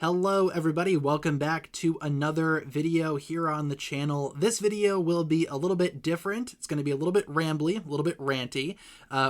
Hello everybody, welcome back to another video here on the channel. This video will be a little bit different. It's going to be a little bit rambly, a little bit ranty.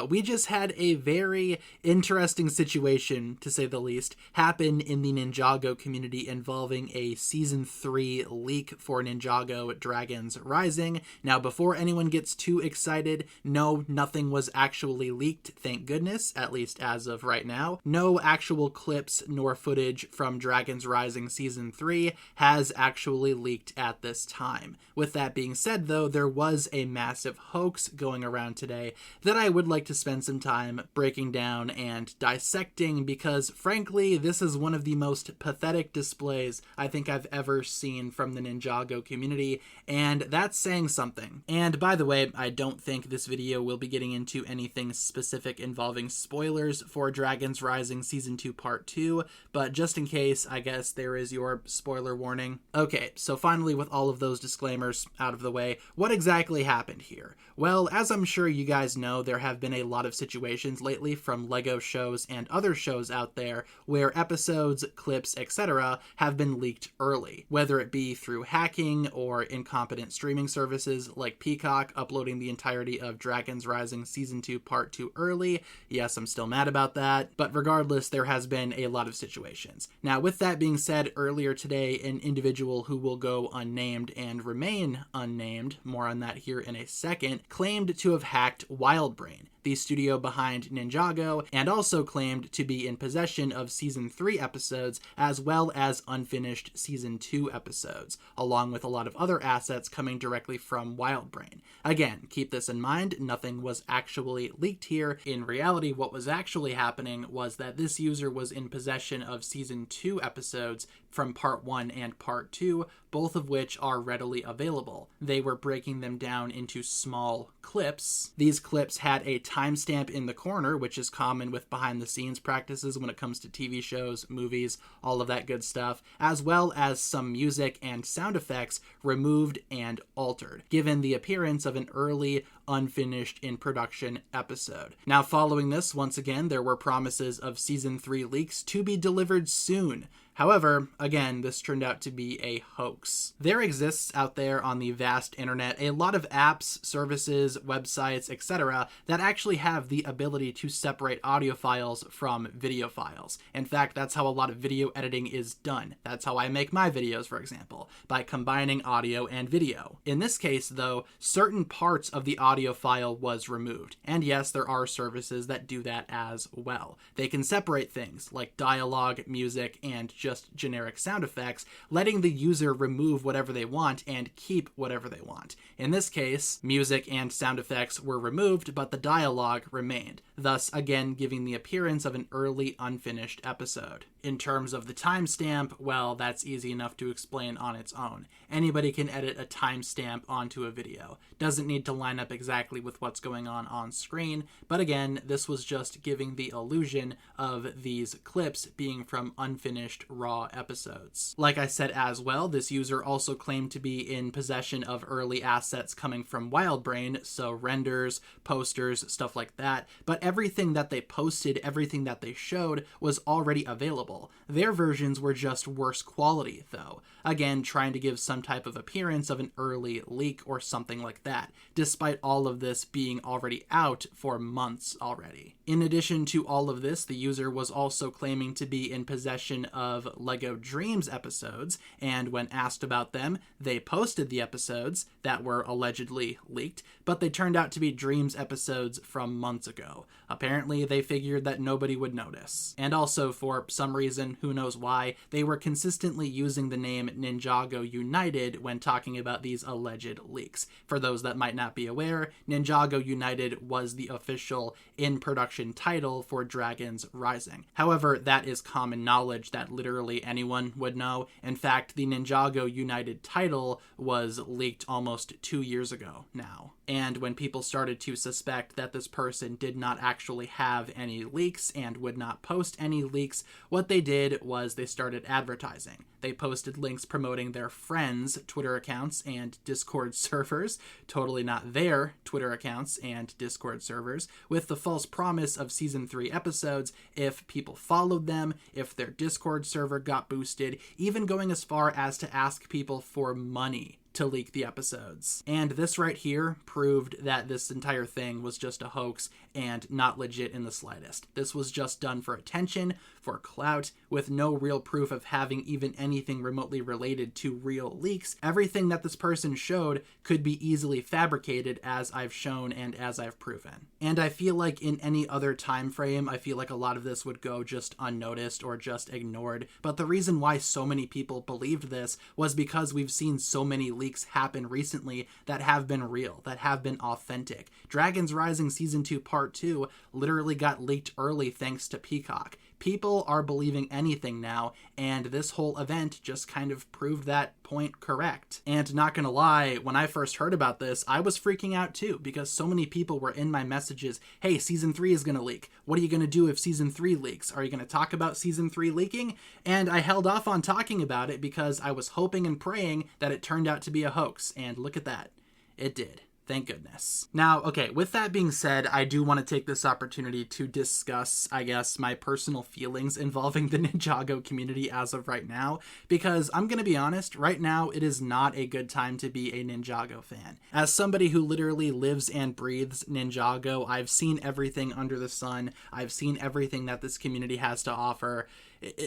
We just had a very interesting situation, to say the least, happen in the Ninjago community involving a Season 3 leak for Ninjago Dragons Rising. Now, before anyone gets too excited, no, nothing was actually leaked, thank goodness, at least as of right now. No actual clips nor footage from Dragons Rising Season 3 has actually leaked at this time. With that being said, though, there was a massive hoax going around today that I would like to spend some time breaking down and dissecting because, frankly, this is one of the most pathetic displays I think I've ever seen from the Ninjago community, and that's saying something. And by the way, I don't think this video will be getting into anything specific involving spoilers for Dragons Rising Season 2 Part 2, but just in case, I guess there is your spoiler warning. Okay, so finally, with all of those disclaimers out of the way, what exactly happened here? Well, as I'm sure you guys know, there have been a lot of situations lately from LEGO shows and other shows out there where episodes, clips, etc. have been leaked early, whether it be through hacking or incompetent streaming services like Peacock uploading the entirety of Dragons Rising Season 2 Part 2 early. Yes, I'm still mad about that, but regardless, there has been a lot of situations. Now, with that being said, earlier today, an individual who will go unnamed and remain unnamed, more on that here in a second, claimed to have hacked WildBrain, the studio behind Ninjago, and also claimed to be in possession of Season 3 episodes as well as unfinished Season 2 episodes, along with a lot of other assets coming directly from WildBrain. Again, keep this in mind, nothing was actually leaked here. In reality, what was actually happening was that this user was in possession of Season 2 episodes from Part 1 and Part 2, both of which are readily available. They were breaking them down into small clips. These clips had a timestamp in the corner, which is common with behind-the-scenes practices when it comes to TV shows, movies, all of that good stuff, as well as some music and sound effects removed and altered, given the appearance of an early, unfinished in-production episode. Now, following this, once again, there were promises of Season 3 leaks to be delivered soon. However, again, this turned out to be a hoax. There exists out there on the vast internet a lot of apps, services, websites, etc. that actually have the ability to separate audio files from video files. In fact, that's how a lot of video editing is done. That's how I make my videos, for example, by combining audio and video. In this case, though, certain parts of the audio file was removed. And yes, there are services that do that as well. They can separate things like dialogue, music, and just generic sound effects, letting the user remove whatever they want and keep whatever they want. In this case, music and sound effects were removed, but the dialogue remained, thus again giving the appearance of an early, unfinished episode. In terms of the timestamp, well, that's easy enough to explain on its own. Anybody can edit a timestamp onto a video. Doesn't need to line up exactly with what's going on screen, but again, this was just giving the illusion of these clips being from unfinished raw episodes. Like I said as well, this user also claimed to be in possession of early assets coming from WildBrain, so renders, posters, stuff like that, but everything that they posted, everything that they showed was already available. Their versions were just worse quality, though. Again, trying to give some type of appearance of an early leak or something like that, despite all of this being already out for months already. In addition to all of this, the user was also claiming to be in possession of LEGO Dreams episodes, and when asked about them, they posted the episodes that were allegedly leaked, but they turned out to be Dreams episodes from months ago. Apparently, they figured that nobody would notice. And also, for some reason, who knows why, they were consistently using the name Ninjago United when talking about these alleged leaks. For those that might not be aware, Ninjago United was the official in-production title for Dragons Rising. However, that is common knowledge that literally anyone would know. In fact, the Ninjago United title was leaked almost 2 years ago now. And when people started to suspect that this person did not actually have any leaks and would not post any leaks, what they did was they started advertising. They posted links promoting their friends' Twitter accounts and Discord servers, totally not their Twitter accounts and Discord servers, with the false promise of season 3 episodes if people followed them, if their Discord server got boosted, even going as far as to ask people for money to leak the episodes. And this right here proved that this entire thing was just a hoax and not legit in the slightest. This was just done for attention, for clout, with no real proof of having even anything remotely related to real leaks. Everything that this person showed could be easily fabricated, as I've shown and as I've proven. And I feel like in any other time frame, I feel like a lot of this would go just unnoticed or just ignored. But the reason why so many people believed this was because we've seen so many leaks happen recently that have been real, that have been authentic. Dragons Rising Season 2 Part 2 literally got leaked early thanks to Peacock. People are believing anything now, and this whole event just kind of proved that point correct. And not gonna lie, when I first heard about this, I was freaking out too, because so many people were in my messages, hey, Season 3 is gonna leak. What are you gonna do if Season 3 leaks? Are you gonna talk about Season 3 leaking? And I held off on talking about it because I was hoping and praying that it turned out to be a hoax, and look at that. It did. Thank goodness. Now, okay, with that being said, I do want to take this opportunity to discuss, I guess, my personal feelings involving the Ninjago community as of right now, because I'm going to be honest, right now it is not a good time to be a Ninjago fan. As somebody who literally lives and breathes Ninjago, I've seen everything under the sun. I've seen everything that this community has to offer.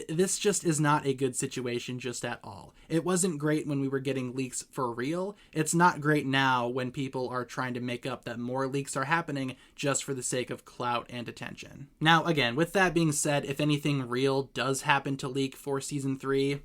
This just is not a good situation just at all. It wasn't great when we were getting leaks for real. It's not great now when people are trying to make up that more leaks are happening just for the sake of clout and attention. Now, again, with that being said, if anything real does happen to leak for Season 3,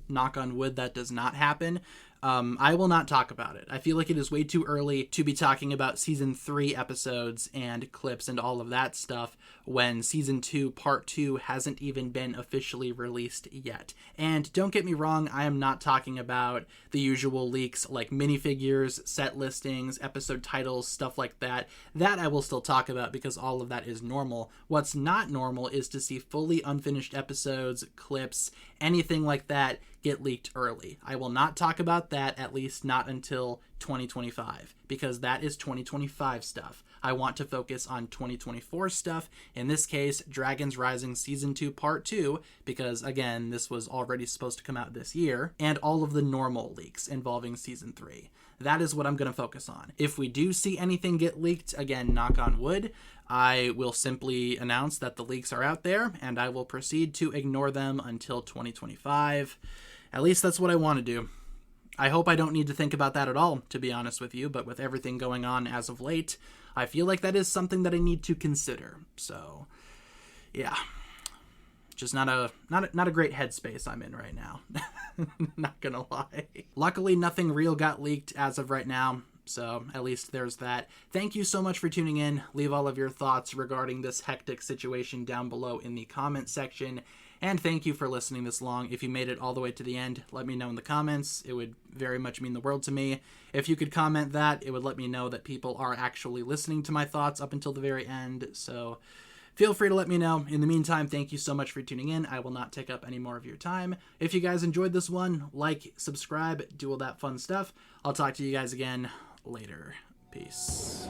knock on wood that does not happen, I will not talk about it. I feel like it is way too early to be talking about Season 3 episodes and clips and all of that stuff when Season 2 Part 2 hasn't even been officially released yet. And don't get me wrong, I am not talking about the usual leaks like minifigures, set listings, episode titles, stuff like that. That I will still talk about because all of that is normal. What's not normal is to see fully unfinished episodes, clips, anything like that get leaked early. I will not talk about that, at least not until 2025, because that is 2025 stuff. I want to focus on 2024 stuff, in this case, Dragons Rising Season 2 Part 2, because again, this was already supposed to come out this year, and all of the normal leaks involving Season 3. That is what I'm going to focus on. If we do see anything get leaked, again, knock on wood, I will simply announce that the leaks are out there, and I will proceed to ignore them until 2025. At least that's what I want to do. I hope I don't need to think about that at all, to be honest with you, but with everything going on as of late, I feel like that is something that I need to consider. So, yeah. Just not a great headspace I'm in right now. Not gonna lie. Luckily, nothing real got leaked as of right now, so at least there's that. Thank you so much for tuning in. Leave all of your thoughts regarding this hectic situation down below in the comment section. And thank you for listening this long. If you made it all the way to the end, let me know in the comments. It would very much mean the world to me. If you could comment that, it would let me know that people are actually listening to my thoughts up until the very end. So feel free to let me know. In the meantime, thank you so much for tuning in. I will not take up any more of your time. If you guys enjoyed this one, like, subscribe, do all that fun stuff. I'll talk to you guys again later. Peace.